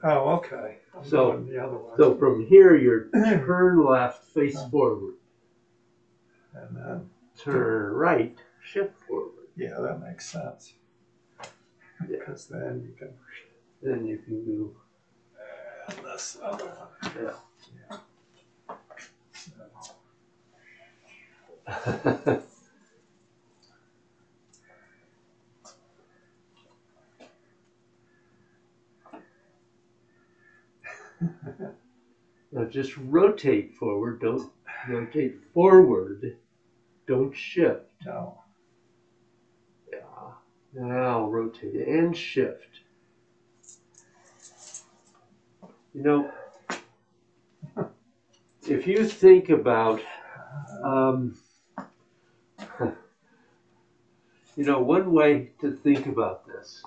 oh, okay. I'm So- doing the other one. So from here, you're turn left, face forward. And then, Turn right, shift forward. yeah, that makes sense. Yeah. Because then you can, Then you can do, and this other one. yeah. So, Now just rotate forward. Don't rotate forward. Don't shift. no. Yeah. Now rotate and shift. You know, if you think about, one way to think about this.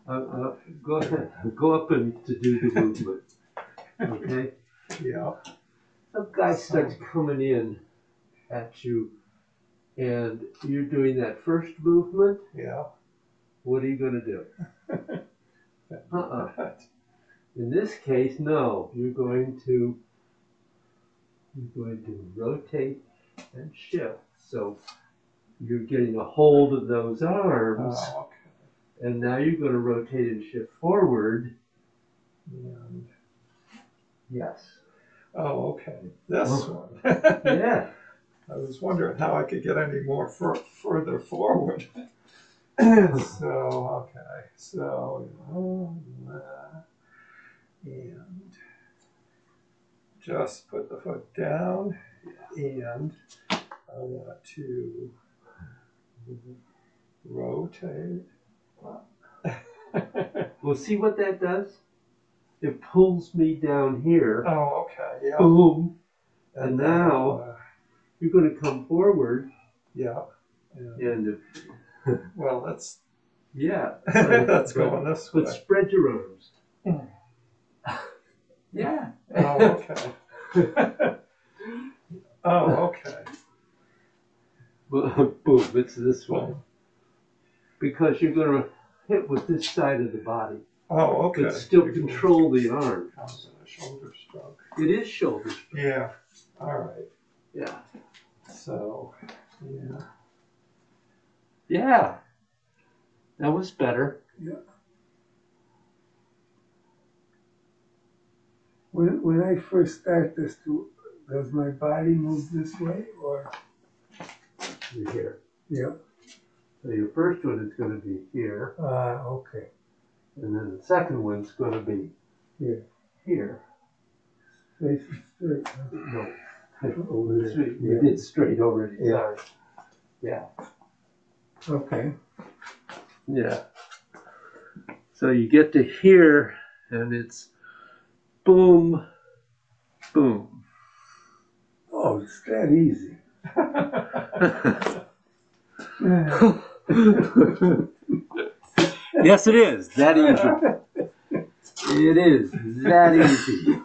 Go ahead. Go up and to do the movement. Okay. Yeah. Some guy starts coming in at you, and you're doing that first movement. Yeah. What are you going to do? In this case, no. You're going to rotate and shift. So you're getting a hold of those arms, Oh, okay. and now you're going to rotate and shift forward. And, Yes. oh, okay. This one. Yeah. I was wondering how I could get any more further forward. So, okay. So, and just put the foot down, and I want to rotate. Well, see what that does? It pulls me down here. Oh, okay. Yeah. Boom. And then, now you're going to come forward. yeah. And Well, let's yeah. let's go on this way. But spread your arms. Yeah. Oh, okay. move. It's this way. Because you're going to hit with this side of the body. Oh, okay. But still control the arm. Comes in a shoulder stroke. It is shoulder stroke. Yeah. All right. Yeah. So, yeah. Yeah. That was better. Yeah. When I first start this, does my body move this way or? Here. Yeah. So your first one is going to be here. Okay. And then the second one's going to be Here. here. Face it straight. Huh? No. Over there. We Yeah. did straight already. Yeah. Sorry. Yeah. Okay. Yeah. So you get to here, and it's boom, boom. Oh, it's that easy. Yes, it is. That easy. It is that easy.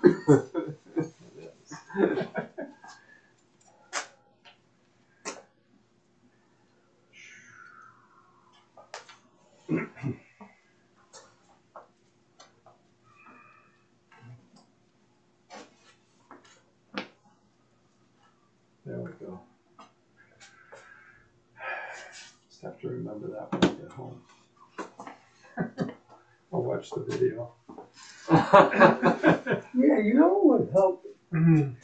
There we go. Just have to remember that when I get home. I'll watch the video. Yeah, you know what helped?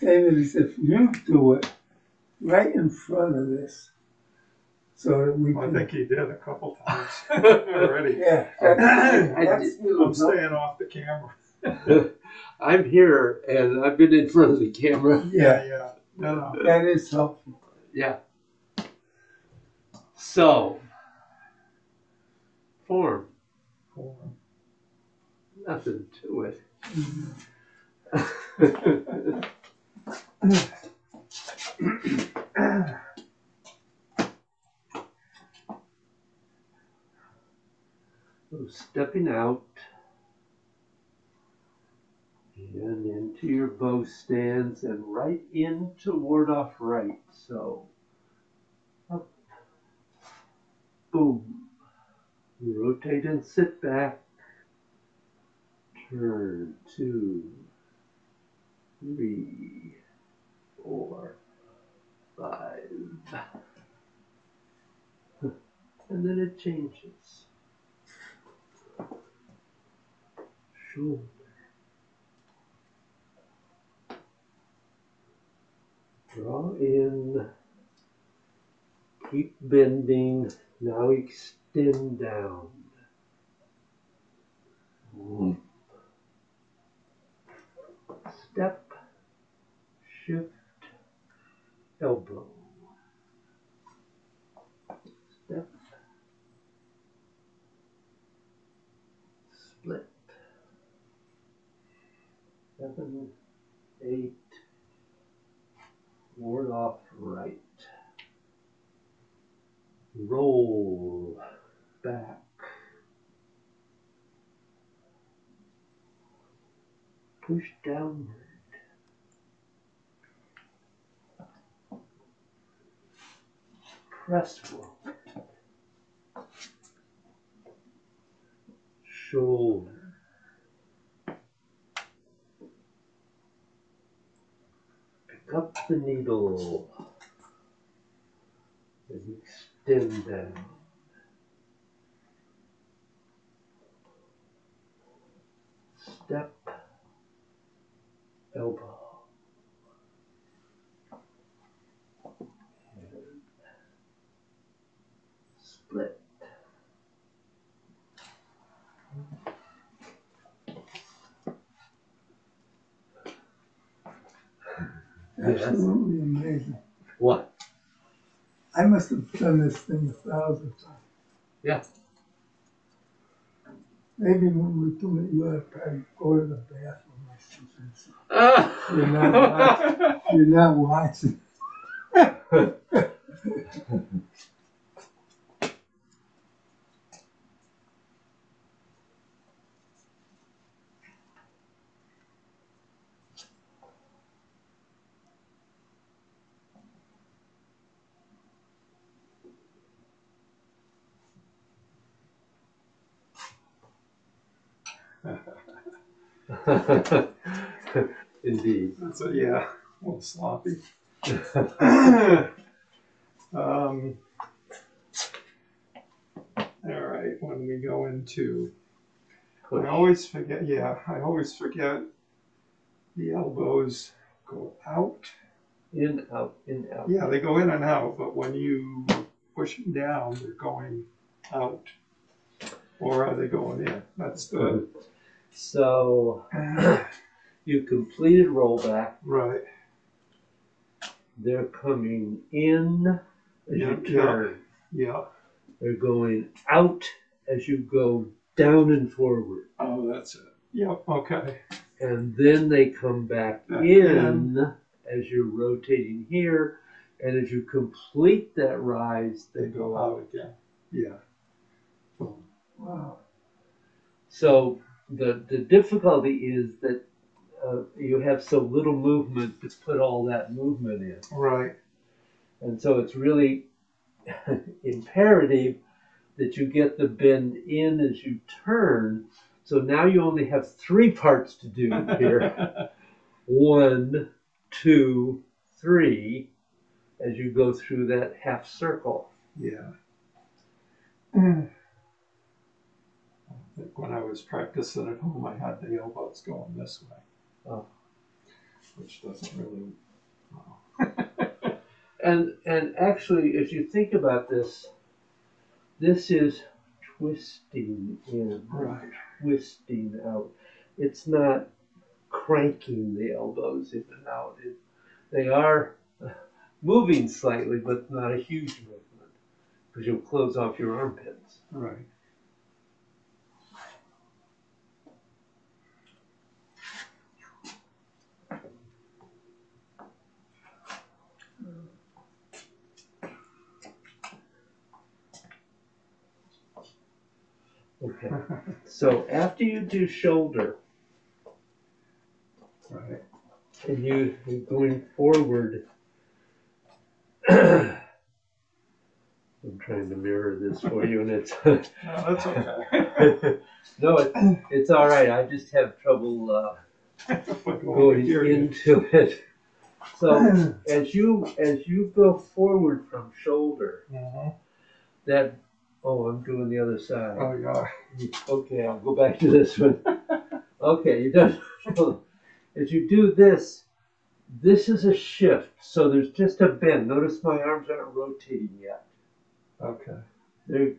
David, is if you do it right in front of this, so that we I can. think he did a couple times already. Yeah. I'm staying off the camera. I'm here, and I've been in front of the camera. Yeah. No. That is helpful. Yeah. So, form. Nothing to it. So stepping out and into your bow stance and right in to ward off right. So up, boom. You rotate and sit back. Turn 2, 3, 4, 5. And then it changes. Shoulder. Draw in. Keep bending. Now extend down. Step. Shift. Elbow. Step. Split. 7, 8. Ward off right. Roll back. Push downward. Press forward. Shoulder. Pick up the needle and extend down. Step, elbow. And split. Absolutely amazing. What? I must have done this thing 1,000 times. Yeah. Maybe when we're doing it, you ought to probably go to the bathroom or something. So Ah! you're not watching. Indeed. So yeah, a little sloppy. All right, when we go into, I always forget, I always forget the elbows go out. In, out, in, out. Yeah, they go in and out, but when you push them down, they're going out. Or are they going in? That's the... So, you completed rollback. Right. They're coming in as you turn. Yeah. They're going out as you go down and forward. Oh, that's it. Yep, okay. And then they come back in as you're rotating here. And as you complete that rise, they go out again. Yeah. Wow. So the difficulty is that you have so little movement to put all that movement in. Right. And so it's really imperative that you get the bend in as you turn. So now you only have 3 parts to do here. 1, 2, 3, as you go through that half circle. Yeah. I think when I was practicing at home, I had the elbows going this way. Oh. Which doesn't really... And actually, as you think about this, this is twisting in, right, twisting out. It's not cranking the elbows in and out. They are moving slightly, but not a huge movement, because you'll close off your armpits. Right. Okay. So after you do shoulder, right, and you're going forward, I'm trying to mirror this for you, and it's no, that's okay. no, it's all right. I just have trouble going into it. So as you go forward from shoulder, that I'm doing the other side. Oh yeah. Okay, I'll go back to this one. Okay, you're done. As you do this, this is a shift. So there's just a bend. Notice my arms aren't rotating yet. Okay.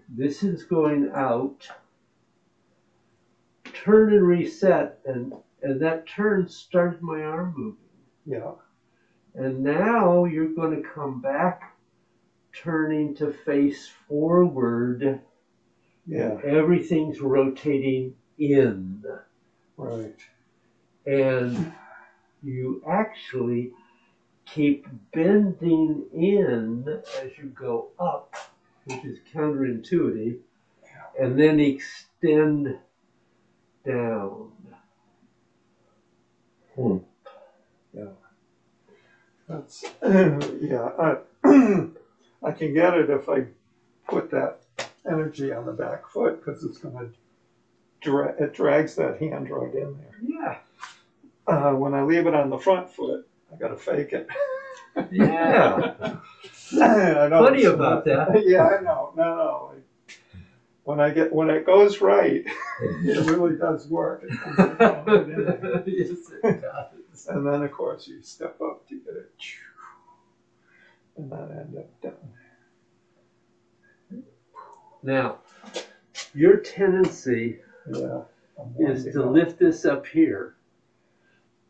This is going out. Turn and reset, and that turn started my arm moving. Yeah. And now you're going to come back, turning to face forward. Yeah. Everything's rotating in. Right. And you actually keep bending in as you go up, which is counterintuitive, and then extend down. Yeah. That's yeah. I can get it if I put that energy on the back foot, because it's going to it drags that hand right in there. Yeah. When I leave it on the front foot, I got to fake it. Yeah. I know. Funny about that. Yeah, I know. No. When it goes right, it really does work. It comes right down right in there. Yes, it does. And then, of course, you step up to get it, and then end up down. Now, your tendency is to lift this up here.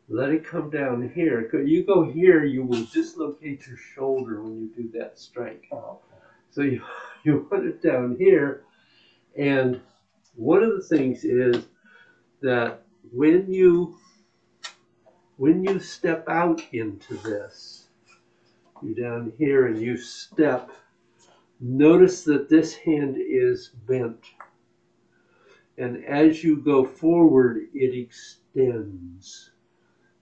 Let it come down here. You go here, you will dislocate your shoulder when you do that strike. Oh, okay. So you put it down here, and one of the things is that when you step out into this, you're down here and you step, notice that this hand is bent. And as you go forward, it extends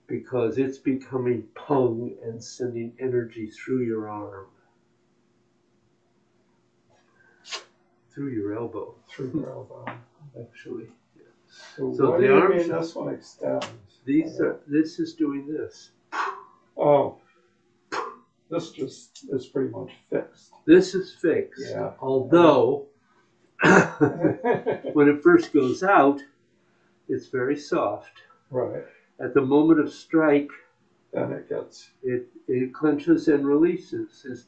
because it's becoming pung and sending energy through your arm. Through your elbow. Through your elbow. Actually, yes. So So what the do you arms- mean this one extends? This is doing this. Oh, this just is pretty much fixed. This is fixed. Yeah. Although, when it first goes out, it's very soft. Right. At the moment of strike, Then it gets. it clenches and releases,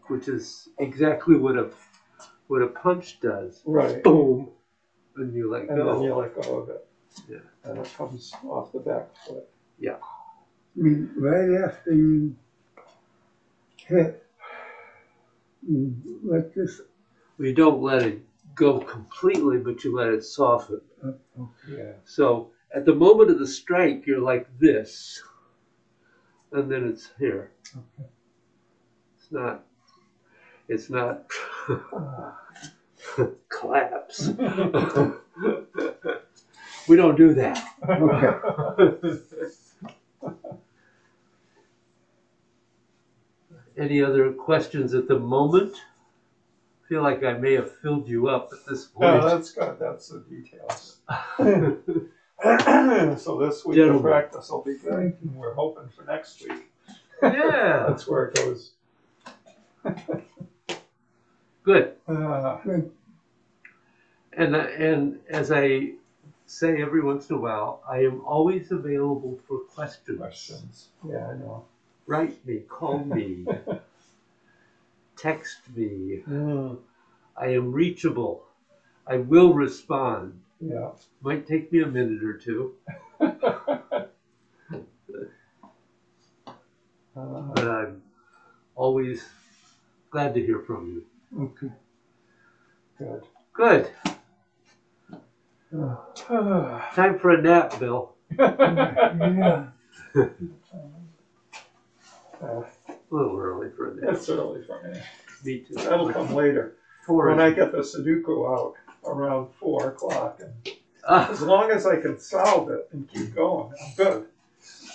which is exactly what a punch does. Right. Boom, and you let And go. then you let go of it. Yeah. And it comes off the back foot. I mean, right after you hit, you let this You don't let it go completely, but you let it soften. up. Yeah. So at the moment of the strike, you're like this, and then it's here. Okay. It's not collapse. We don't do that. Okay. Any other questions at the moment? I feel like I may have filled you up at this point. No, that's good. That's the details. So this week Gentlemen. of practice will be good. And we're hoping for next week. Yeah. That's where it goes. Good. Good. And as I say every once in a while, I am always available for questions. Questions. Yeah, I know. Write me, call me, text me. I am reachable. I will respond. Yeah. Might take me a minute or two, but I'm always glad to hear from you. Okay. Good. Good. Time for a nap, Bill. Yeah. A little early for a nap. It's early for me. Me too. That'll come later. When I get the Sudoku out around 4 o'clock. And as long as I can solve it and keep going, I'm good.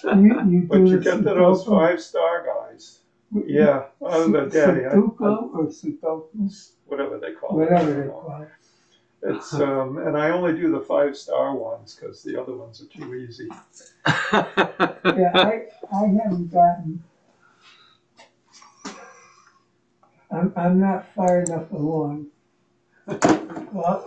You But do you the get to those Sudoku? 5-star guys. Yeah. Other than daddy, Sudoku or Sudoku? whatever they call it. I Whatever don't they know. call it. It's and I only do the 5-star ones because the other ones are too easy. Yeah, I haven't gotten. I'm not far enough along. Well,